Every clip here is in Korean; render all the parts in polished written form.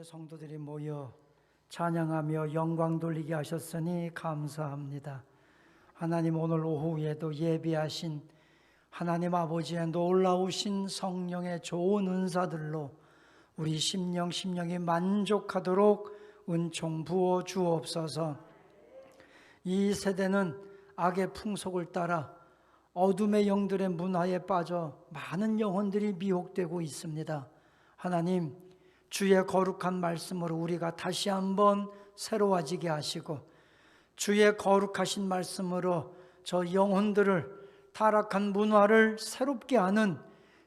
교회 성도들이 모여 찬양하며 영광 돌리게 하셨으니 감사합니다. 하나님, 오늘 오후에도 예비하신 하나님 아버지의 놀라우신 성령의 좋은 은사들로 우리 심령이 만족하도록 은총 부어 주옵소서. 이 세대는 악의 풍속을 따라 어둠의 영들의 문화에 빠져 많은 영혼들이 미혹되고 있습니다. 하나님, 주의 거룩한 말씀으로 우리가 다시 한번 새로워지게 하시고, 주의 거룩하신 말씀으로 저 영혼들을, 타락한 문화를 새롭게 하는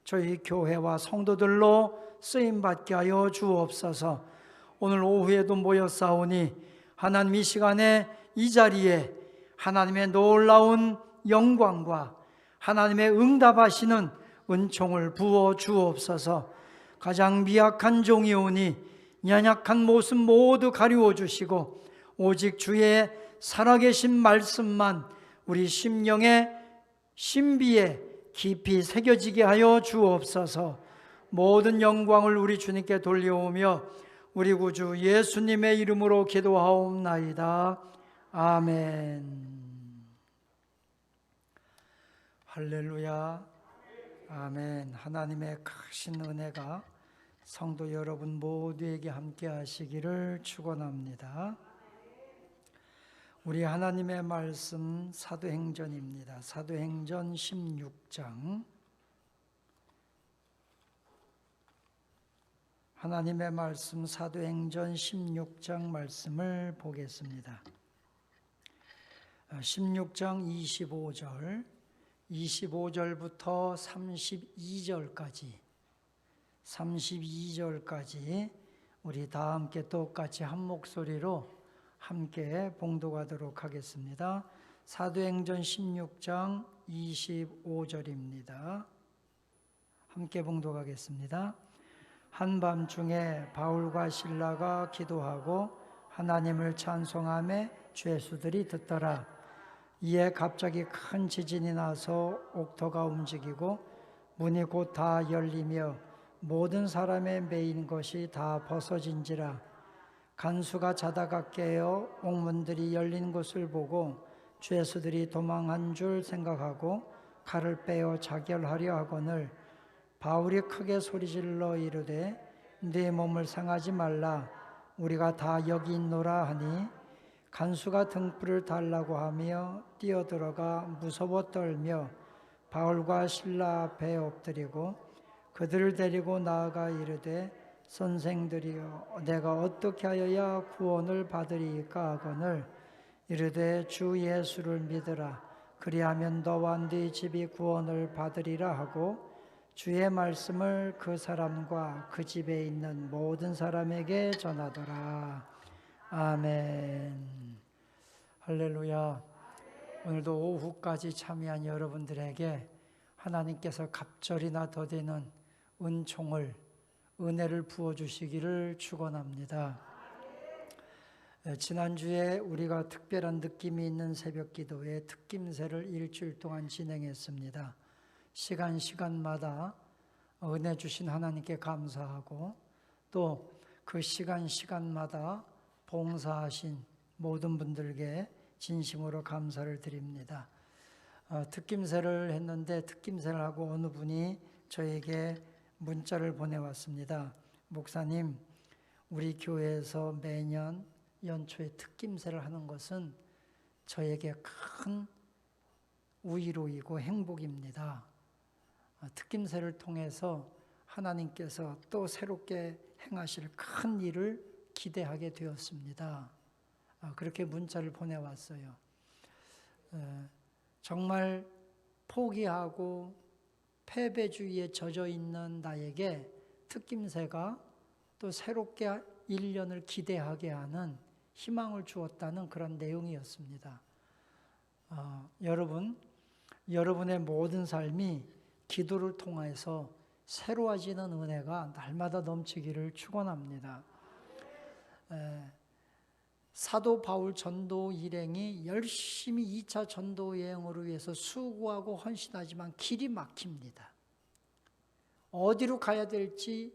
저희 교회와 성도들로 쓰임받게 하여 주옵소서. 오늘 오후에도 모였사오니 하나님, 이 시간에 이 자리에 하나님의 놀라운 영광과 하나님의 응답하시는 은총을 부어 주옵소서. 가장 미약한 종이오니 연약한 모습 모두 가리워 주시고, 오직 주의 살아계신 말씀만 우리 심령의 신비에 깊이 새겨지게 하여 주옵소서. 모든 영광을 우리 주님께 돌려오며 우리 구주 예수님의 이름으로 기도하옵나이다. 아멘. 할렐루야. 아멘. 하나님의 크신 은혜가 성도 여러분 모두에게 함께 하시기를 축원합니다. 우리 하나님의 말씀 사도행전입니다. 사도행전 16장. 하나님의 말씀 사도행전 16장 말씀을 보겠습니다. 16장 25절부터 32절까지 우리 다 함께 똑같이 한 목소리로 함께 봉독하도록 하겠습니다. 사도행전 16장 25절입니다. 함께 봉독하겠습니다. 한밤중에 바울과 실라가 기도하고 하나님을 찬송하며 죄수들이 듣더라. 이에 갑자기 큰 지진이 나서 옥토가 움직이고 문이 곧 다 열리며 모든 사람의 매인 것이 다 벗어진지라. 간수가 자다가 깨어 옥문들이 열린 것을 보고 죄수들이 도망한 줄 생각하고 칼을 빼어 자결하려 하거늘 바울이 크게 소리질러 이르되 네 몸을 상하지 말라, 우리가 다 여기 있노라 하니, 간수가 등불을 달라고 하며 뛰어들어가 무서워 떨며 바울과 실라 앞에 엎드리고 그들을 데리고 나아가 이르되 선생들이여, 내가 어떻게 하여야 구원을 받으리이까 하거늘 이르되 주 예수를 믿으라, 그리하면 너와 네 집이 구원을 받으리라 하고 주의 말씀을 그 사람과 그 집에 있는 모든 사람에게 전하더라. 아멘. 할렐루야. 오늘도 오후까지 참여한 여러분들에게 하나님께서 갑절이나 더디는 은혜를 부어주시기를 축원합니다. 지난주에 우리가 특별한 느낌이 있는 새벽 기도회 특김새를 일주일 동안 진행했습니다. 시간마다 은혜 주신 하나님께 감사하고, 또 그 시간마다 봉사하신 모든 분들께 진심으로 감사를 드립니다. 특김새를 했는데 특김새를 하고 어느 분이 저에게 문자를 보내왔습니다. 목사님, 우리 교회에서 매년 연초에 특김새를 하는 것은 저에게 큰 우위로이고 행복입니다. 특김새를 통해서 하나님께서 또 새롭게 행하실 큰 일을 기대하게 되었습니다. 그렇게 문자를 보내왔어요. 정말 포기하고 패배주의에 젖어 있는 나에게 특김새가 또 새롭게 1년을 기대하게 하는 희망을 주었다는 그런 내용이었습니다. 여러분의 모든 삶이 기도를 통해서 새로워지는 은혜가 날마다 넘치기를 축원합니다. 사도 바울 전도 일행이 열심히 2차 전도 여행으로 위해서 수고하고 헌신하지만 길이 막힙니다. 어디로 가야 될지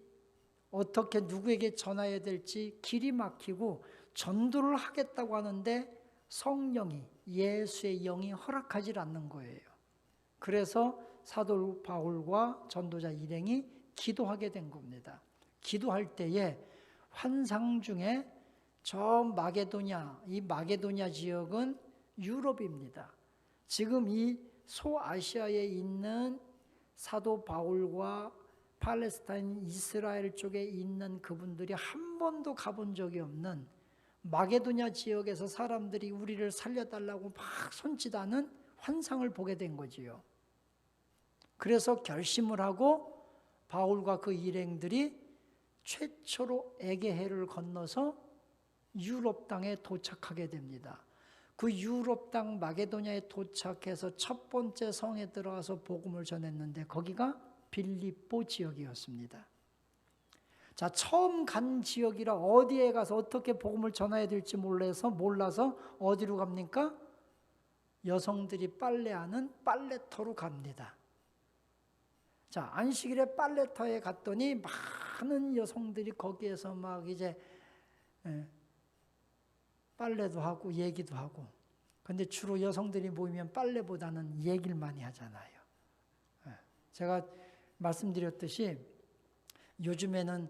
어떻게 누구에게 전해야 될지 길이 막히고 전도를 하겠다고 하는데 성령이, 예수의 영이 허락하지 않는 거예요. 그래서 사도 바울과 전도자 일행이 기도하게 된 겁니다. 기도할 때에 환상 중에 저 마게도냐, 이 마게도냐 지역은 유럽입니다. 지금 이 소아시아에 있는 사도 바울과 팔레스타인, 이스라엘 쪽에 있는 그분들이 한 번도 가본 적이 없는 마게도냐 지역에서 사람들이 우리를 살려달라고 막 손짓하는 환상을 보게 된 거지요. 그래서 결심을 하고 바울과 그 일행들이 최초로 에게해를 건너서 유럽 땅에 도착하게 됩니다. 그 유럽 땅 마게도냐에 도착해서 첫 번째 성에 들어가서 복음을 전했는데 거기가 빌립보 지역이었습니다. 자, 처음 간 지역이라 어디에 가서 어떻게 복음을 전해야 될지 몰라서 어디로 갑니까? 여성들이 빨래하는 빨래터로 갑니다. 자, 안식일에 빨래터에 갔더니 많은 여성들이 거기에서 막 이제 빨래도 하고 얘기도 하고. 근데 주로 여성들이 모이면 빨래보다는 얘기를 많이 하잖아요. 제가 말씀드렸듯이 요즘에는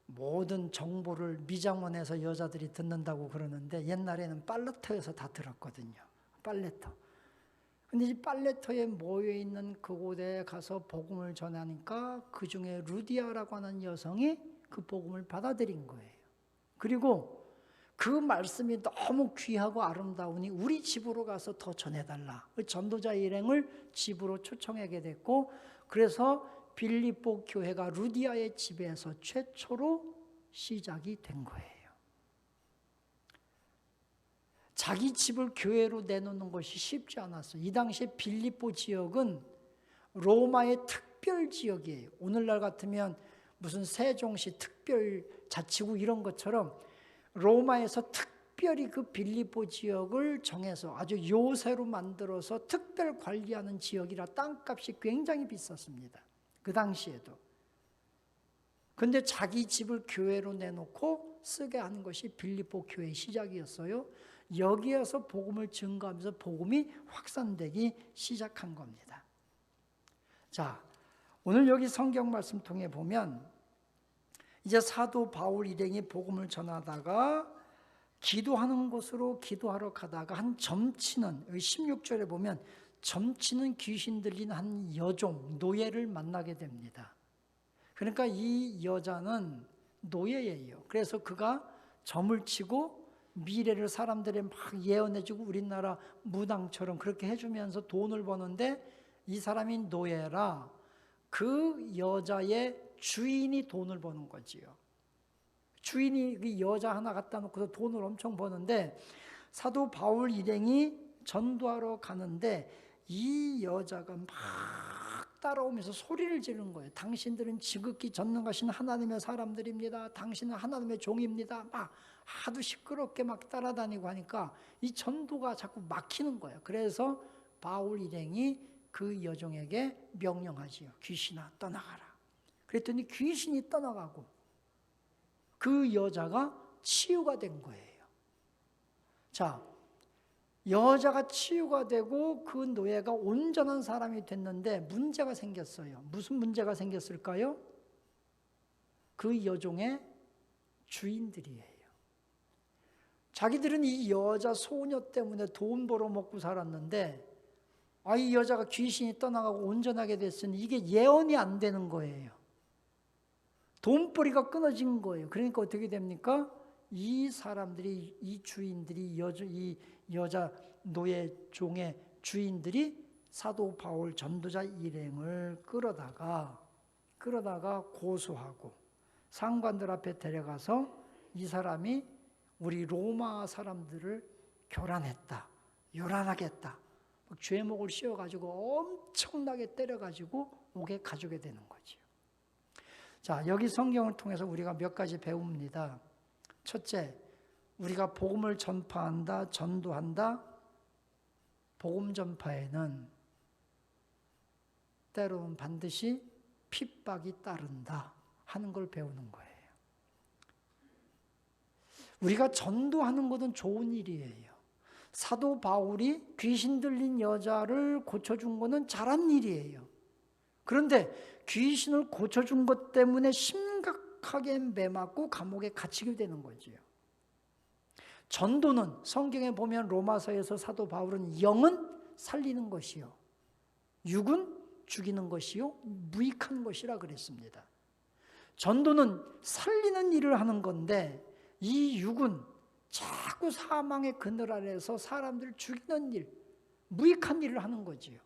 모든 정보를 미장원에서 여자들이 듣는다고 그러는데 옛날에는 빨래터에서 다 들었거든요. 빨래터. 근데 이 빨래터에 모여있는 그곳에 가서 복음을 전하니까 그 중에 루디아라고 하는 여성이 그 복음을 받아들인 거예요. 그리고 그 말씀이 너무 귀하고 아름다우니 우리 집으로 가서 더 전해달라. 전도자 일행을 집으로 초청하게 됐고, 그래서 빌립보 교회가 루디아의 집에서 최초로 시작이 된 거예요. 자기 집을 교회로 내놓는 것이 쉽지 않았어요. 이 당시에 빌립보 지역은 로마의 특별 지역이에요. 오늘날 같으면 무슨 세종시 특별자치구 이런 것처럼 로마에서 특별히 그 빌립보 지역을 정해서 아주 요새로 만들어서 특별 관리하는 지역이라 땅값이 굉장히 비쌌습니다. 그 당시에도. 근데 자기 집을 교회로 내놓고 쓰게 하는 것이 빌립보 교회의 시작이었어요. 여기에서 복음을 증거하면서 복음이 확산되기 시작한 겁니다. 자, 오늘 여기 성경 말씀 통해 보면 이제 사도 바울 일행이 복음을 전하다가 기도하는 곳으로 기도하러 가다가 한 점치는, 16절에 보면 점치는 귀신 들린 한 여종, 노예를 만나게 됩니다. 그러니까 이 여자는 노예예요. 그래서 그가 점을 치고 미래를 사람들에 막 예언해주고 우리나라 무당처럼 그렇게 해주면서 돈을 버는데 이 사람이 노예라 그 여자의 주인이 돈을 버는 거지요. 주인이 그 여자 하나 갖다 놓고서 돈을 엄청 버는데 사도 바울 일행이 전도하러 가는데 이 여자가 막 따라오면서 소리를 지르는 거예요. 당신들은 지극히 전능하신 하나님의 사람들입니다. 당신은 하나님의 종입니다. 막 하도 시끄럽게 막 따라다니고 하니까 이 전도가 자꾸 막히는 거예요. 그래서 바울 일행이 그 여종에게 명령하지요. 귀신아 떠나가라. 그랬더니 귀신이 떠나가고 그 여자가 치유가 된 거예요. 자, 여자가 치유가 되고 그 노예가 온전한 사람이 됐는데 문제가 생겼어요. 무슨 문제가 생겼을까요? 그 여종의 주인들이에요. 자기들은 이 여자 소녀 때문에 돈 벌어 먹고 살았는데 이 여자가 귀신이 떠나가고 온전하게 됐으니 이게 예언이 안 되는 거예요. 돈벌이가 끊어진 거예요. 그러니까 어떻게 됩니까? 이 사람들이, 이 주인들이, 이 여자 노예 종의 주인들이 사도 바울 전도자 일행을 끌어다가 고소하고 상관들 앞에 데려가서 이 사람이 우리 로마 사람들을 교란했다, 요란하겠다, 죄목을 씌워가지고 엄청나게 때려가지고 옥에 가두게 되는 거죠. 자, 여기 성경을 통해서 우리가 몇 가지 배웁니다. 첫째, 우리가 복음을 전파한다, 전도한다. 복음 전파에는 때로는 반드시 핍박이 따른다 하는 걸 배우는 거예요. 우리가 전도하는 것은 좋은 일이에요. 사도 바울이 귀신 들린 여자를 고쳐준 것은 잘한 일이에요. 그런데 귀신을 고쳐준 것 때문에 심각하게 매맞고 감옥에 갇히게 되는 거지요. 전도는 성경에 보면 로마서에서 사도 바울은 영은 살리는 것이요, 육은 죽이는 것이요, 무익한 것이라 그랬습니다. 전도는 살리는 일을 하는 건데 이 육은 자꾸 사망의 그늘 아래서 사람들을 죽이는 일, 무익한 일을 하는 거지요.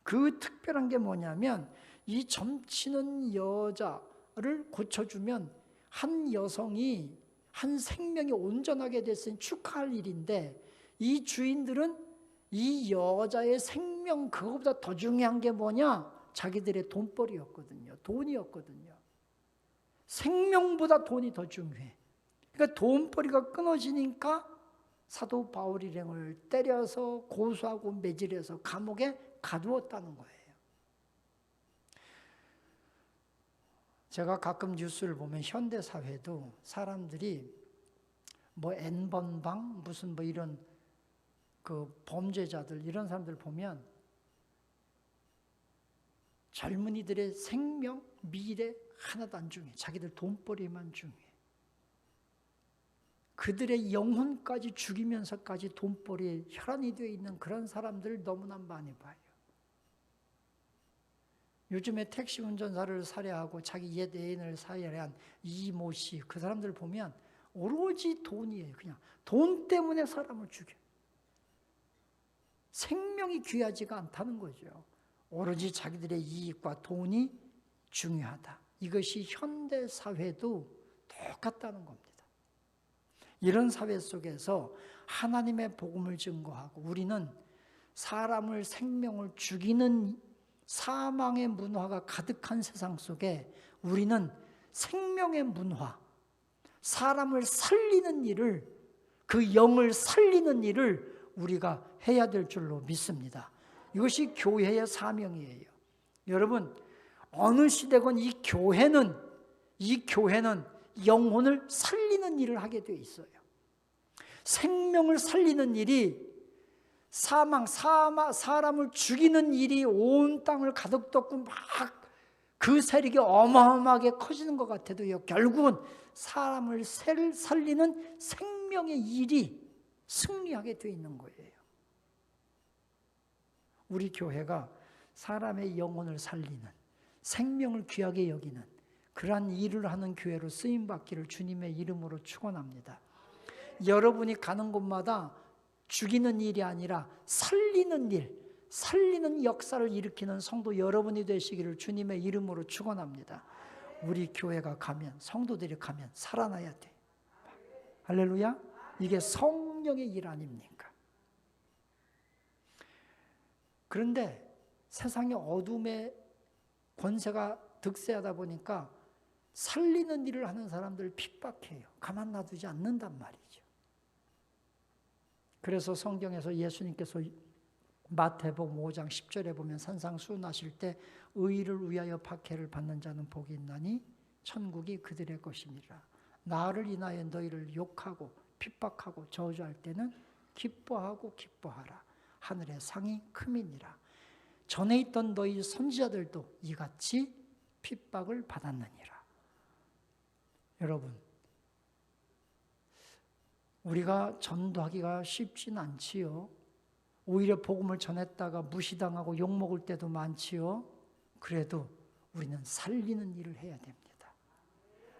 그 특별한 게 뭐냐면 이 점치는 여자를 고쳐주면 한 여성이, 한 생명이 온전하게 됐으니 축하할 일인데, 이 주인들은 이 여자의 생명, 그거보다 더 중요한 게 뭐냐? 자기들의 돈벌이였거든요. 돈이었거든요. 생명보다 돈이 더 중요해. 그러니까 돈벌이가 끊어지니까 사도 바울 일행을 때려서 고소하고 매질해서 감옥에 가두었다는 거예요. 제가 가끔 뉴스를 보면 현대 사회도 사람들이 뭐 N번방 무슨 뭐 이런 그 범죄자들, 이런 사람들 보면 젊은이들의 생명, 미래 하나도 안 중요해. 자기들 돈벌이만 중요해. 그들의 영혼까지 죽이면서까지 돈벌이에 혈안이 되어 있는 그런 사람들을 너무나 많이 봐요. 요즘에 택시 운전사를 살해하고 자기 옛 애인을 살해한 이모 씨, 그 사람들 보면 오로지 돈이에요. 그냥 돈 때문에 사람을 죽여. 생명이 귀하지가 않다는 거죠. 오로지 자기들의 이익과 돈이 중요하다. 이것이 현대 사회도 똑같다는 겁니다. 이런 사회 속에서 하나님의 복음을 증거하고, 우리는 사람을, 생명을 죽이는 사망의 문화가 가득한 세상 속에 우리는 생명의 문화, 사람을 살리는 일을, 그 영을 살리는 일을 우리가 해야 될 줄로 믿습니다. 이것이 교회의 사명이에요. 여러분, 어느 시대건 이 교회는 영혼을 살리는 일을 하게 되어 있어요. 생명을 살리는 일이, 사람을 죽이는 일이 온 땅을 가득 덮고 막 그 세력이 어마어마하게 커지는 것 같아도요, 결국은 사람을 살리는 생명의 일이 승리하게 되어 있는 거예요. 우리 교회가 사람의 영혼을 살리는, 생명을 귀하게 여기는 그러한 일을 하는 교회로 쓰임받기를 주님의 이름으로 축원합니다. 여러분이 가는 곳마다 죽이는 일이 아니라 살리는 일, 살리는 역사를 일으키는 성도 여러분이 되시기를 주님의 이름으로 축원합니다. 우리 교회가 가면, 성도들이 가면 살아나야 돼. 할렐루야. 이게 성령의 일 아닙니까? 그런데 세상의 어둠의 권세가 득세하다 보니까 살리는 일을 하는 사람들 핍박해요. 가만 놔두지 않는단 말이죠. 그래서 성경에서 예수님께서 마태복음 5장 10절에 보면 산상수훈하실 때 의를 위하여 박해를 받는 자는 복이 있나니 천국이 그들의 것이니라. 나를 인하여 너희를 욕하고 핍박하고 저주할 때는 기뻐하고 기뻐하라. 하늘의 상이 큼이니라. 전에 있던 너희 선지자들도 이같이 핍박을 받았느니라. 여러분, 우리가 전도하기가 쉽진 않지요. 오히려 복음을 전했다가 무시당하고 욕먹을 때도 많지요. 그래도 우리는 살리는 일을 해야 됩니다.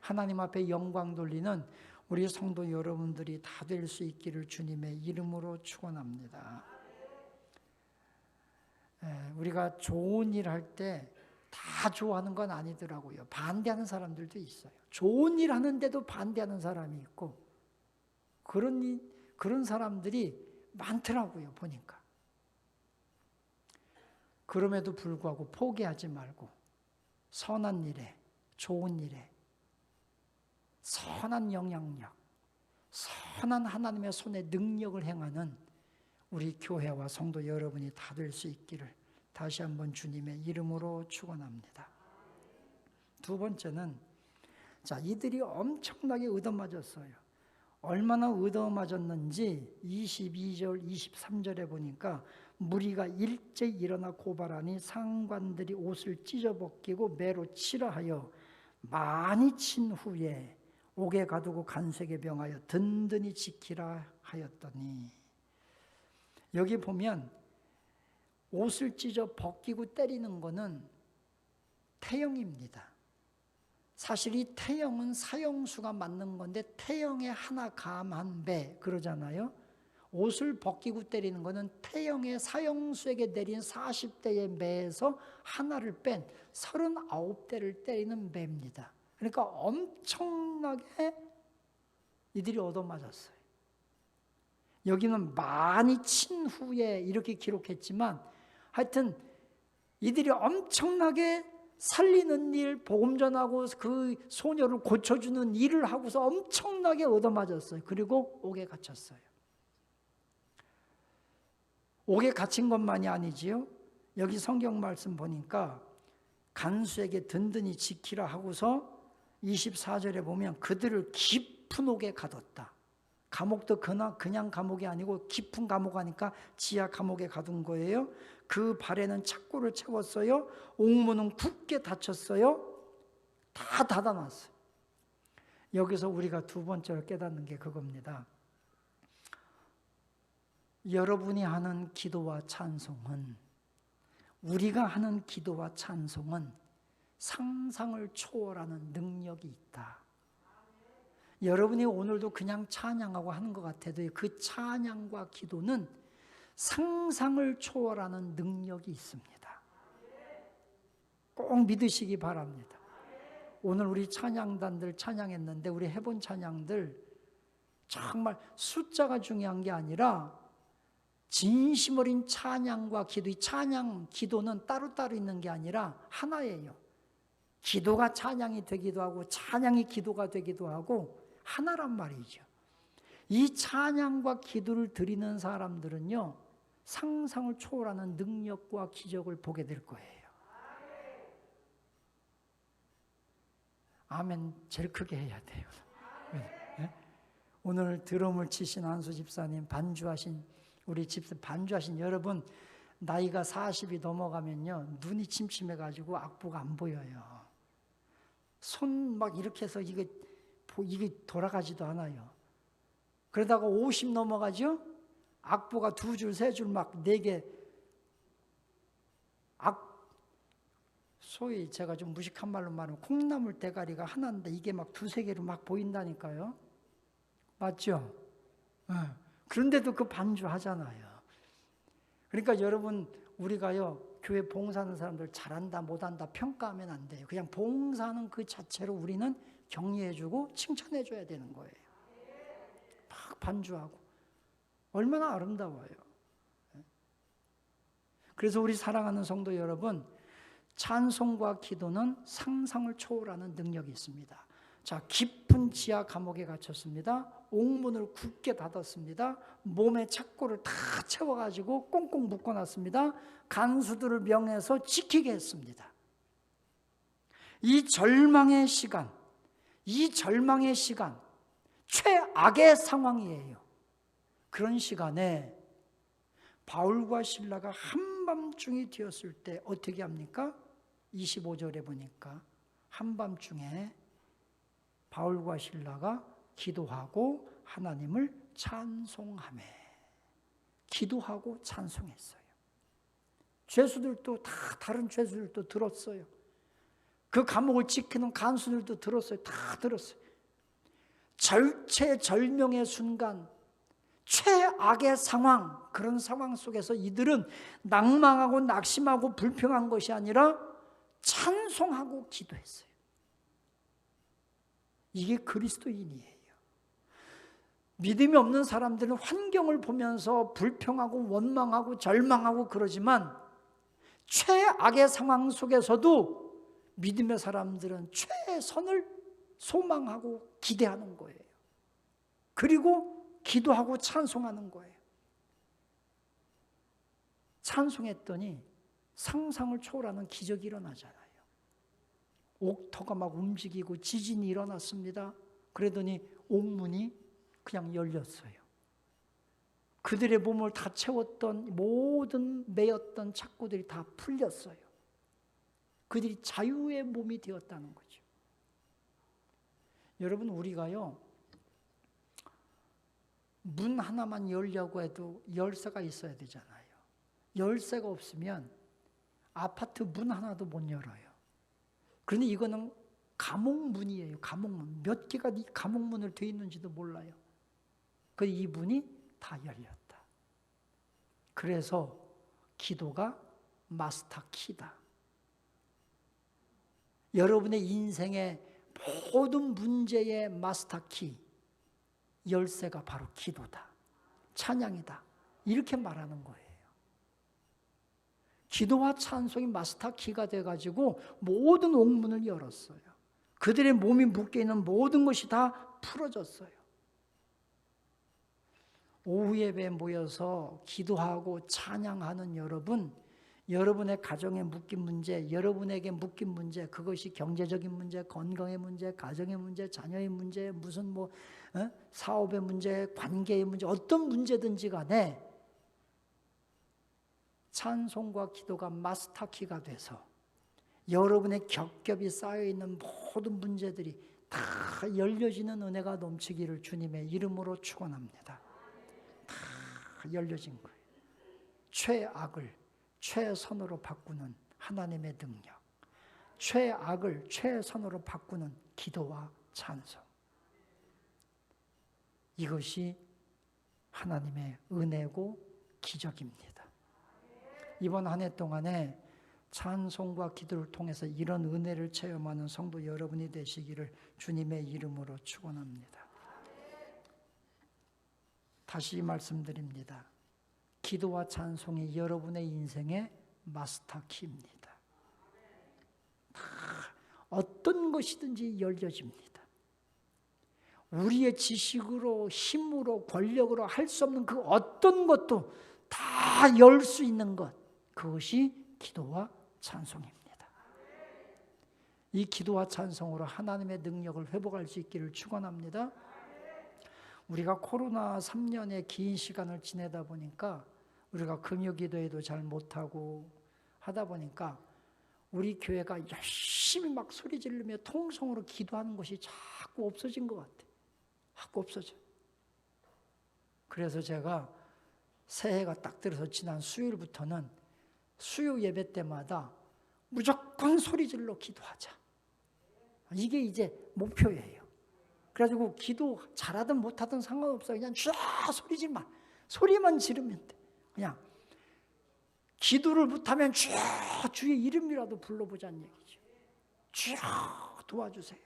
하나님 앞에 영광 돌리는 우리 성도 여러분들이 다 될 수 있기를 주님의 이름으로 축원합니다. 우리가 좋은 일 할 때 다 좋아하는 건 아니더라고요. 반대하는 사람들도 있어요. 좋은 일 하는데도 반대하는 사람이 있고, 그런 사람들이 많더라고요, 보니까. 그럼에도 불구하고 포기하지 말고 선한 일에, 좋은 일에, 선한 영향력, 선한 하나님의 손에 능력을 행하는 우리 교회와 성도 여러분이 다 될 수 있기를 다시 한번 주님의 이름으로 축원합니다. 두 번째는, 자, 이들이 엄청나게 얻어맞았어요. 얼마나 얻어맞았는지 22절, 23절에 보니까 무리가 일제히 일어나 고발하니 상관들이 옷을 찢어벗기고 매로 치라 하여 많이 친 후에 옥에 가두고 간색에 병하여 든든히 지키라 하였더니, 여기 보면 옷을 찢어 벗기고 때리는 것은 태형입니다. 사실 이 태형은 사형수가 맞는 건데 태형에 하나 감한 배 그러잖아요. 옷을 벗기고 때리는 것은 태형의 사형수에게 내린 40대의 매에서 하나를 뺀 39대를 때리는 매입니다. 그러니까 엄청나게 이들이 얻어맞았어요. 여기는 많이 친 후에 이렇게 기록했지만 하여튼 이들이 엄청나게 살리는 일, 복음 전하고 그 소녀를 고쳐주는 일을 하고서 엄청나게 얻어맞았어요. 그리고 옥에 갇혔어요. 옥에 갇힌 것만이 아니지요. 여기 성경 말씀 보니까 간수에게 든든히 지키라 하고서 24절에 보면 그들을 깊은 옥에 가뒀다. 감옥도 그냥 감옥이 아니고 깊은 감옥 하니까 지하 감옥에 가둔 거예요. 그 발에는 착고를 채웠어요. 옥문은 굳게 닫혔어요. 다 닫아놨어요. 여기서 우리가 두 번째로 깨닫는 게 그겁니다. 여러분이 하는 기도와 찬송은, 우리가 하는 기도와 찬송은 상상을 초월하는 능력이 있다. 여러분이 오늘도 그냥 찬양하고 하는 것 같아도 그 찬양과 기도는 상상을 초월하는 능력이 있습니다. 꼭 믿으시기 바랍니다. 오늘 우리 찬양단들 찬양했는데 우리 해본 찬양들 정말 숫자가 중요한 게 아니라 진심 어린 찬양과 기도, 이 찬양, 기도는 따로따로 있는 게 아니라 하나예요. 기도가 찬양이 되기도 하고 찬양이 기도가 되기도 하고 하나란 말이죠. 이 찬양과 기도를 드리는 사람들은요, 상상을 초월하는 능력과 기적을 보게 될 거예요. 아멘 제일 크게 해야 돼요. 네? 오늘 드럼을 치신 한수 집사님, 반주하신 우리 집사, 반주하신 여러분, 나이가 40이 넘어가면요 눈이 침침해가지고 악보가 안 보여요. 손 막 이렇게 해서 이게 돌아가지도 않아요. 그러다가 50 넘어가죠? 악보가 2줄, 3줄 막 4개, 소위 제가 좀 무식한 말로 말하면 콩나물 대가리가 하나인데 이게 막 2, 3개로 막 보인다니까요. 맞죠? 그런데도 그 반주하잖아요. 그러니까 여러분, 우리가요 교회 봉사하는 사람들 잘한다 못한다 평가하면 안 돼요. 그냥 봉사하는 그 자체로 우리는 격려해주고 칭찬해줘야 되는 거예요. 막 반주하고 얼마나 아름다워요. 그래서 우리 사랑하는 성도 여러분, 찬송과 기도는 상상을 초월하는 능력이 있습니다. 자, 깊은 지하 감옥에 갇혔습니다. 옥문을 굳게 닫았습니다. 몸에 착고를 다 채워가지고 꽁꽁 묶어놨습니다. 간수들을 명해서 지키게 했습니다. 이 절망의 시간, 최악의 상황이에요. 그런 시간에 바울과 실라가 한밤중이 되었을 때 어떻게 합니까? 25절에 보니까 한밤중에 바울과 실라가 기도하고 하나님을 찬송하며, 기도하고 찬송했어요. 죄수들도 다, 다른 죄수들도 들었어요. 그 감옥을 지키는 간수들도 들었어요. 다 들었어요. 절체절명의 순간, 최악의 상황, 그런 상황 속에서 이들은 낭망하고 낙심하고 불평한 것이 아니라 찬송하고 기도했어요. 이게 그리스도인이에요. 믿음이 없는 사람들은 환경을 보면서 불평하고 원망하고 절망하고 그러지만 최악의 상황 속에서도 믿음의 사람들은 최선을 소망하고 기대하는 거예요. 그리고 기도하고 찬송하는 거예요. 찬송했더니 상상을 초월하는 기적이 일어나잖아요. 옥터가 막 움직이고 지진이 일어났습니다. 그러더니 옥문이 그냥 열렸어요. 그들의 몸을 다 채웠던 모든 매였던 착고들이 다 풀렸어요. 그들이 자유의 몸이 되었다는 거죠. 여러분, 우리가요, 문 하나만 열려고 해도 열쇠가 있어야 되잖아요. 열쇠가 없으면 아파트 문 하나도 못 열어요. 그런데 이거는 감옥문이에요. 감옥문. 몇 개가 이 감옥문을 돼 있는지도 몰라요. 그 이 문이 다 열렸다. 그래서 기도가 마스터 키다. 여러분의 인생의 모든 문제의 마스터 키, 열쇠가 바로 기도다. 찬양이다. 이렇게 말하는 거예요. 기도와 찬송이 마스터 키가 돼가지고 모든 옥문을 열었어요. 그들의 몸이 묶여있는 모든 것이 다 풀어졌어요. 오후 예배에 모여서 기도하고 찬양하는 여러분, 여러분의 가정에 묶인 문제, 여러분에게 묶인 문제, 그것이 경제적인 문제, 건강의 문제, 가정의 문제, 자녀의 문제, 무슨 사업의 문제, 관계의 문제, 어떤 문제든지 간에 찬송과 기도가 마스터키가 돼서 여러분의 겹겹이 쌓여있는 모든 문제들이 다 열려지는 은혜가 넘치기를 주님의 이름으로 축원합니다. 다 열려진 거예요. 최악을 최선으로 바꾸는 하나님의 능력, 최악을 최선으로 바꾸는 기도와 찬송, 이것이 하나님의 은혜고 기적입니다. 이번 한 해 동안에 찬송과 기도를 통해서 이런 은혜를 체험하는 성도 여러분이 되시기를 주님의 이름으로 축원합니다. 다시 말씀드립니다. 기도와 찬송이 여러분의 인생의 마스터키입니다. 다 어떤 것이든지 열려집니다. 우리의 지식으로, 힘으로, 권력으로 할 수 없는 그 어떤 것도 다 열 수 있는 것, 그것이 기도와 찬송입니다. 이 기도와 찬송으로 하나님의 능력을 회복할 수 있기를 축원합니다. 우리가 코로나 3년의 긴 시간을 지내다 보니까 우리가 금요기도회도 잘 못하고 하다 보니까 우리 교회가 열심히 막 소리 지르며 통성으로 기도하는 것이 자꾸 없어진 것 같아요. 자꾸 없어져. 그래서 제가 새해가 딱 들어서 지난 수요일부터는 수요 예배 때마다 무조건 소리 질러 기도하자. 이게 이제 목표예요. 그래가지고 기도 잘하든 못하든 상관없어요. 그냥 쫙 소리 지르면, 소리만 지르면 돼. 그냥 기도를 못하면 쫙 주의 이름이라도 불러보자는 얘기죠. 쫙 도와주세요.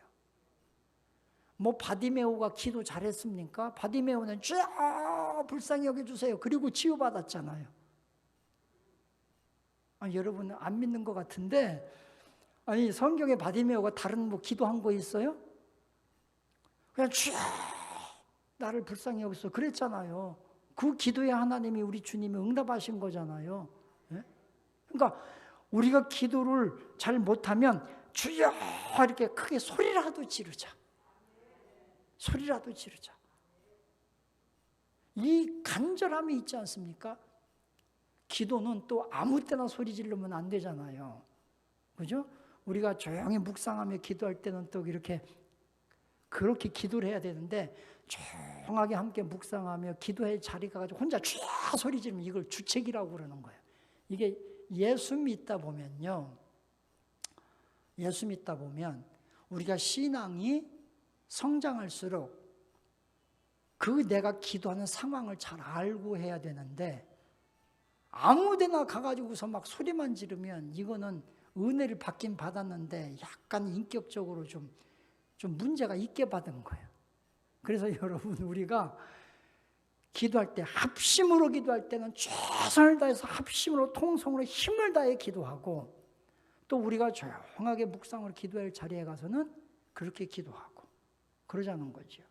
뭐 바디메오가 기도 잘했습니까? 바디메오는 쫙 불쌍히 여겨주세요. 그리고 치유받았잖아요. 여러분 안 믿는 것 같은데, 아니 성경에 바디메오가 다른 뭐 기도한 거 있어요? 그냥 쫙 나를 불쌍히 여겼어 그랬잖아요. 그 기도에 하나님이 우리 주님이 응답하신 거잖아요. 네? 그러니까 우리가 기도를 잘 못하면 주여 이렇게 크게 소리라도 지르자. 소리라도 지르자. 이 간절함이 있지 않습니까? 기도는 또 아무 때나 소리 지르면 안 되잖아요. 그죠? 우리가 조용히 묵상하며 기도할 때는 또 이렇게 그렇게 기도를 해야 되는데 조용하게 함께 묵상하며 기도의 자리가 가지고 혼자 쫙 소리 지르면 이걸 주책이라고 그러는 거예요. 이게 예수 믿다 보면요. 예수 믿다 보면 우리가 신앙이 성장할수록 그 내가 기도하는 상황을 잘 알고 해야 되는데 아무데나 가가지고서 막 소리만 지르면 이거는 은혜를 받긴 받았는데 약간 인격적으로 좀 문제가 있게 받은 거예요. 그래서 여러분 우리가 기도할 때 합심으로 기도할 때는 최선을 다해서 합심으로 통성으로 힘을 다해 기도하고 또 우리가 조용하게 묵상으로 기도할 자리에 가서는 그렇게 기도하고 그러자는 거죠.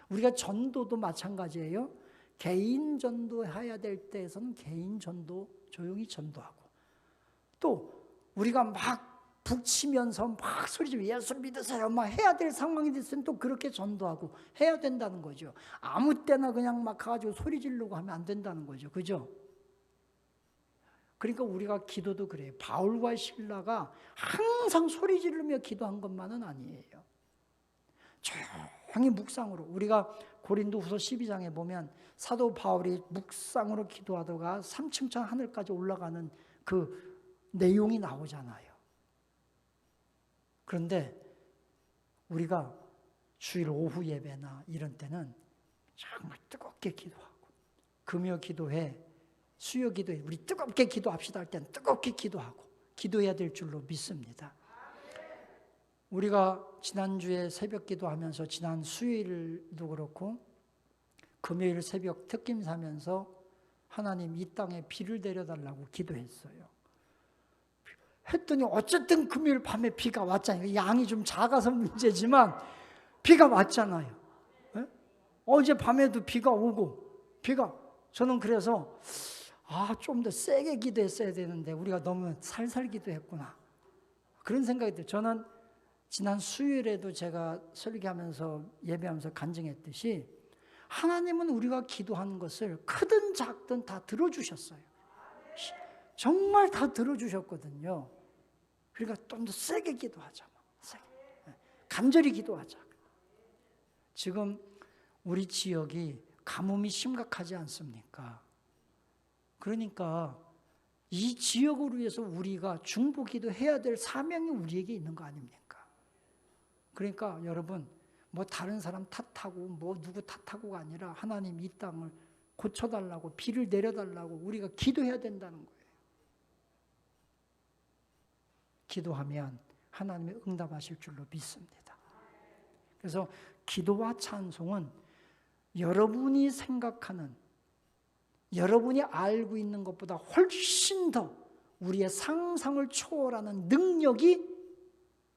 우리가 전도도 마찬가지예요. 개인 전도해야 될 때에서는 개인 전도 조용히 전도하고 또 우리가 막 북치면서 막 소리지르고 예수를 믿으세요 막 해야 될 상황이 됐으면 또 그렇게 전도하고 해야 된다는 거죠. 아무 때나 그냥 막 가가지고 소리 지르고 하면 안 된다는 거죠. 그죠? 그러니까 우리가 기도도 그래요. 바울과 실라가 항상 소리 지르며 기도한 것만은 아니에요. 조용히 묵상으로. 우리가 고린도후서 12장에 보면 사도 바울이 묵상으로 기도하다가 3층 천 하늘까지 올라가는 그 내용이 나오잖아요. 그런데 우리가 주일 오후 예배나 이런 때는 정말 뜨겁게 기도하고 금요 기도회, 수요 기도회 우리 뜨겁게 기도합시다 할 때는 뜨겁게 기도하고 기도해야 될 줄로 믿습니다. 우리가 지난주에 새벽 기도하면서 지난 수요일도 그렇고 금요일 새벽 특김사면서 하나님 이 땅에 비를 내려달라고 기도했어요. 했더니 어쨌든 금요일 밤에 비가 왔잖아요. 양이 좀 작아서 문제지만 비가 왔잖아요. 네? 어제 밤에도 비가 오고 저는 그래서 좀 더 세게 기도했어야 되는데 우리가 너무 살살 기도했구나 그런 생각이 들어요. 저는 지난 수요일에도 제가 설교하면서 예배하면서 간증했듯이 하나님은 우리가 기도하는 것을 크든 작든 다 들어주셨어요. 정말 다 들어주셨거든요. 그러니까 좀 더 세게 기도하자. 세게. 간절히 기도하자. 지금 우리 지역이 가뭄이 심각하지 않습니까? 그러니까 이 지역을 위해서 우리가 중보기도 해야 될 사명이 우리에게 있는 거 아닙니까? 그러니까 여러분 뭐 다른 사람 탓하고 뭐 누구 탓하고가 아니라 하나님 이 땅을 고쳐달라고 비를 내려달라고 우리가 기도해야 된다는 거예요. 기도하면 하나님이 응답하실 줄로 믿습니다. 그래서 기도와 찬송은 여러분이 생각하는 여러분이 알고 있는 것보다 훨씬 더 우리의 상상을 초월하는 능력이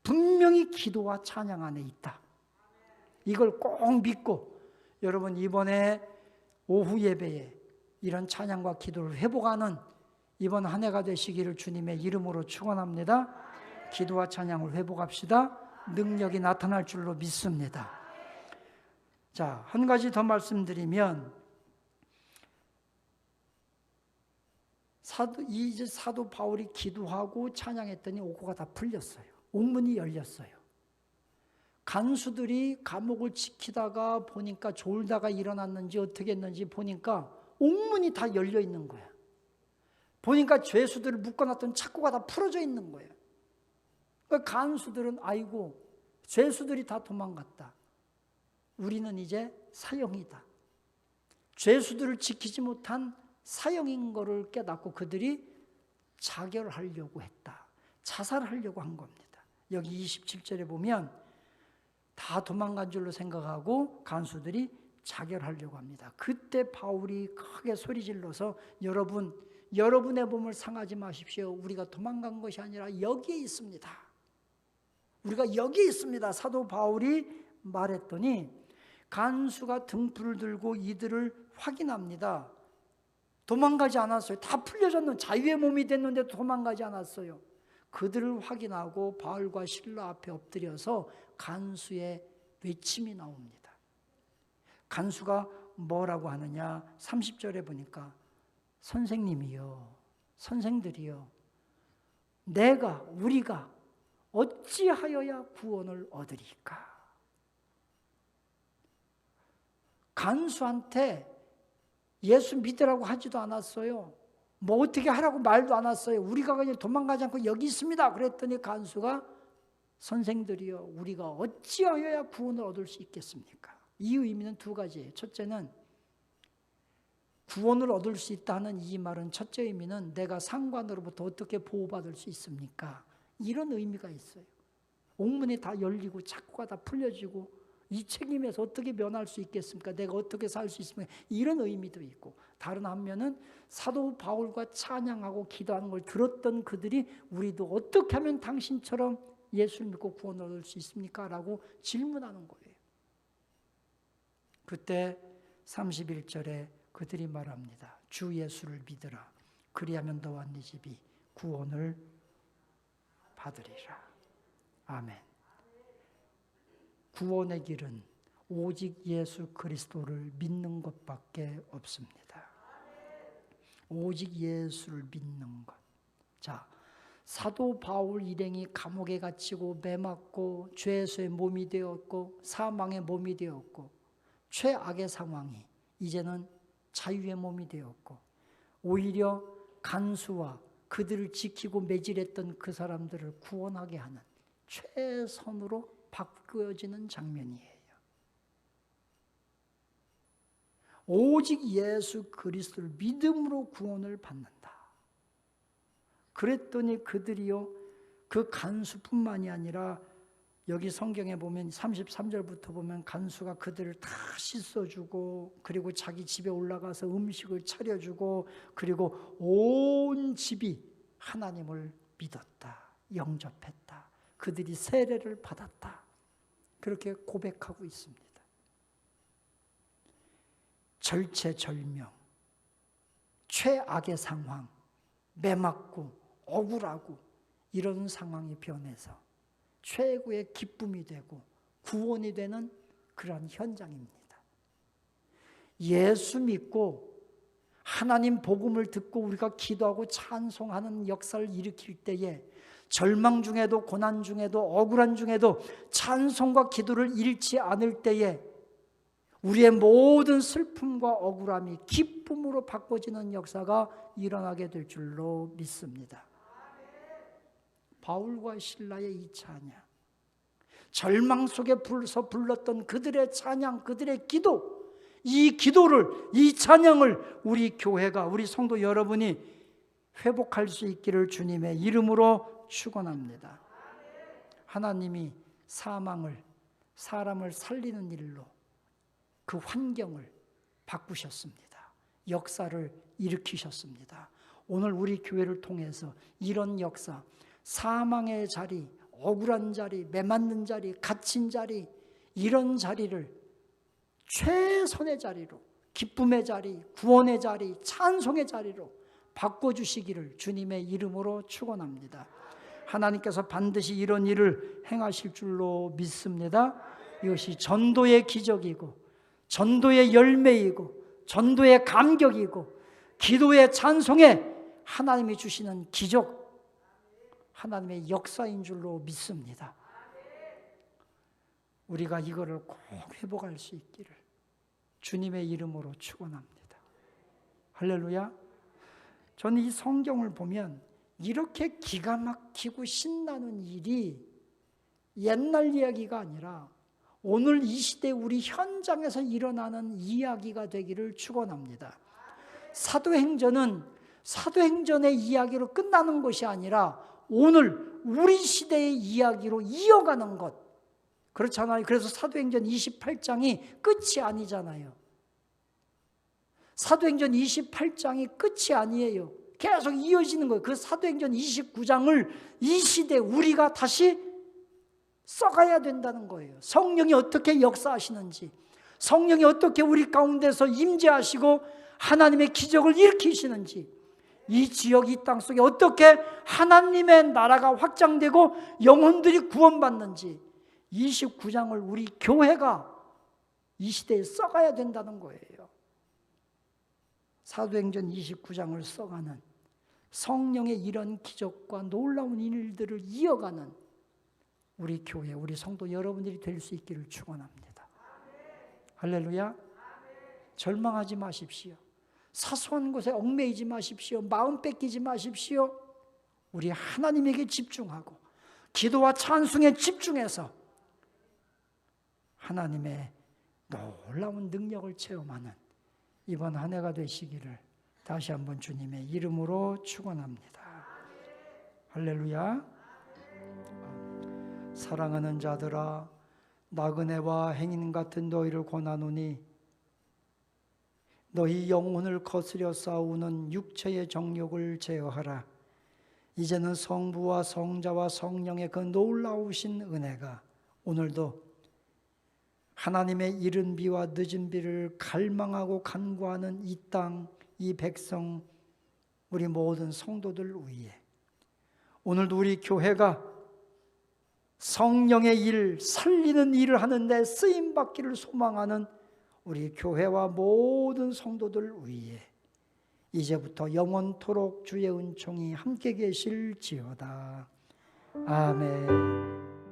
분명히 기도와 찬양 안에 있다. 이걸 꼭 믿고 여러분 이번에 오후 예배에 이런 찬양과 기도를 회복하는 이번 한 해가 되시기를 주님의 이름으로 축원합니다. 기도와 찬양을 회복합시다. 능력이 나타날 줄로 믿습니다. 자, 한 가지 더 말씀드리면 사도 바울이 기도하고 찬양했더니 옥고가 다 풀렸어요. 옥문이 열렸어요. 간수들이 감옥을 지키다가 보니까 졸다가 일어났는지 어떻게 했는지 보니까 옥문이 다 열려 있는 거야. 보니까 죄수들을 묶어놨던 착고가 다 풀어져 있는 거예요. 그러니까 간수들은 아이고 죄수들이 다 도망갔다. 우리는 이제 사형이다. 죄수들을 지키지 못한 사형인 거를 깨닫고 그들이 자결하려고 했다. 자살하려고 한 겁니다. 여기 27절에 보면 다 도망간 줄로 생각하고 간수들이 자결하려고 합니다. 그때 바울이 크게 소리질러서 여러분의 몸을 상하지 마십시오. 우리가 도망간 것이 아니라 여기에 있습니다. 우리가 여기에 있습니다. 사도 바울이 말했더니 간수가 등불을 들고 이들을 확인합니다. 도망가지 않았어요. 다 풀려졌는 자유의 몸이 됐는데도 도망가지 않았어요. 그들을 확인하고 바울과 실라 앞에 엎드려서 간수의 외침이 나옵니다. 간수가 뭐라고 하느냐? 30절에 보니까 선생님이요, 선생들이요, 우리가 어찌하여야 구원을 얻으리까? 간수한테 예수 믿으라고 하지도 않았어요. 뭐 어떻게 하라고 말도 안 했어요. 우리가 그냥 도망가지 않고 여기 있습니다. 그랬더니 간수가 선생들이여 우리가 어찌하여야 구원을 얻을 수 있겠습니까? 이 의미는 두 가지예요. 첫째는 구원을 얻을 수 있다는 이 말은 첫째 의미는 내가 상관으로부터 어떻게 보호받을 수 있습니까? 이런 의미가 있어요. 옥문이 다 열리고 착고가 다 풀려지고 이 책임에서 어떻게 면할 수 있겠습니까? 내가 어떻게 살 수 있습니까? 이런 의미도 있고 다른 한면은 사도 바울과 찬양하고 기도하는 걸 들었던 그들이 우리도 어떻게 하면 당신처럼 예수를 믿고 구원을 얻을 수 있습니까? 라고 질문하는 거예요. 그때 31절에 그들이 말합니다. 주 예수를 믿으라. 그리하면 너와 네 집이 구원을 하리라. 아멘. 구원의 길은 오직 예수 그리스도를 믿는 것밖에 없습니다. 오직 예수를 믿는 것. 자, 사도 바울 일행이 감옥에 갇히고 매맞고 죄수의 몸이 되었고 사망의 몸이 되었고 최악의 상황이 이제는 자유의 몸이 되었고 오히려 간수와 그들을 지키고 매질했던 그 사람들을 구원하게 하는 최선으로 바뀌어지는 장면이에요. 오직 예수 그리스도를 믿음으로 구원을 받는다. 그랬더니 그들이요, 그 간수뿐만이 아니라 여기 성경에 보면 33절부터 보면 간수가 그들을 다 씻어주고 그리고 자기 집에 올라가서 음식을 차려주고 그리고 온 집이 하나님을 믿었다, 영접했다, 그들이 세례를 받았다, 그렇게 고백하고 있습니다. 절체절명, 최악의 상황, 매맞고 억울하고 이런 상황이 변해서 최고의 기쁨이 되고 구원이 되는 그러한 현장입니다. 예수 믿고 하나님 복음을 듣고 우리가 기도하고 찬송하는 역사를 일으킬 때에 절망 중에도 고난 중에도 억울한 중에도 찬송과 기도를 잃지 않을 때에 우리의 모든 슬픔과 억울함이 기쁨으로 바꿔지는 역사가 일어나게 될 줄로 믿습니다. 바울과 실라의 이 찬양, 절망 속에 불렀던 그들의 찬양, 그들의 기도, 이 기도를, 이 찬양을 우리 교회가, 우리 성도 여러분이 회복할 수 있기를 주님의 이름으로 축원합니다. 하나님이 사람을 살리는 일로 그 환경을 바꾸셨습니다. 역사를 일으키셨습니다. 오늘 우리 교회를 통해서 이런 역사, 사망의 자리, 억울한 자리, 매맞는 자리, 갇힌 자리, 이런 자리를 최선의 자리로, 기쁨의 자리, 구원의 자리, 찬송의 자리로 바꿔주시기를 주님의 이름으로 축원합니다. 하나님께서 반드시 이런 일을 행하실 줄로 믿습니다. 이것이 전도의 기적이고 전도의 열매이고 전도의 감격이고 기도의 찬송에 하나님이 주시는 기적, 하나님의 역사인 줄로 믿습니다. 우리가 이거를 꼭 회복할 수 있기를 주님의 이름으로 축원합니다. 할렐루야. 저는 이 성경을 보면 이렇게 기가 막히고 신나는 일이 옛날 이야기가 아니라 오늘 이 시대 우리 현장에서 일어나는 이야기가 되기를 축원합니다. 사도행전의 이야기로 끝나는 것이 아니라 오늘 우리 시대의 이야기로 이어가는 것, 그렇잖아요. 그래서 사도행전 28장이 끝이 아니잖아요. 사도행전 28장이 끝이 아니에요. 계속 이어지는 거예요. 그 사도행전 29장을 이 시대 우리가 다시 써가야 된다는 거예요. 성령이 어떻게 역사하시는지, 성령이 어떻게 우리 가운데서 임재하시고 하나님의 기적을 일으키시는지, 이 지역, 이 땅 속에 어떻게 하나님의 나라가 확장되고 영혼들이 구원받는지 29장을 우리 교회가 이 시대에 써가야 된다는 거예요. 사도행전 29장을 써가는 성령의 이런 기적과 놀라운 일들을 이어가는 우리 교회, 우리 성도 여러분들이 될 수 있기를 축원합니다. 할렐루야. 절망하지 마십시오. 사소한 것에 얽매이지 마십시오. 마음 뺏기지 마십시오. 우리 하나님에게 집중하고 기도와 찬송에 집중해서 하나님의 놀라운 능력을 체험하는 이번 한 해가 되시기를 다시 한번 주님의 이름으로 축원합니다. 할렐루야. 사랑하는 자들아, 나그네와 행인 같은 너희를 권하노니 너희 영혼을 거스려 싸우는 육체의 정욕을 제어하라. 이제는 성부와 성자와 성령의 그 놀라우신 은혜가 오늘도 하나님의 이른 비와 늦은 비를 갈망하고 간구하는 이 땅, 이 백성, 우리 모든 성도들 위에 오늘도 우리 교회가 성령의 일, 살리는 일을 하는데 쓰임받기를 소망하는 우리 교회와 모든 성도들 위에 이제부터 영원토록 주의 은총이 함께 계실지어다. 아멘.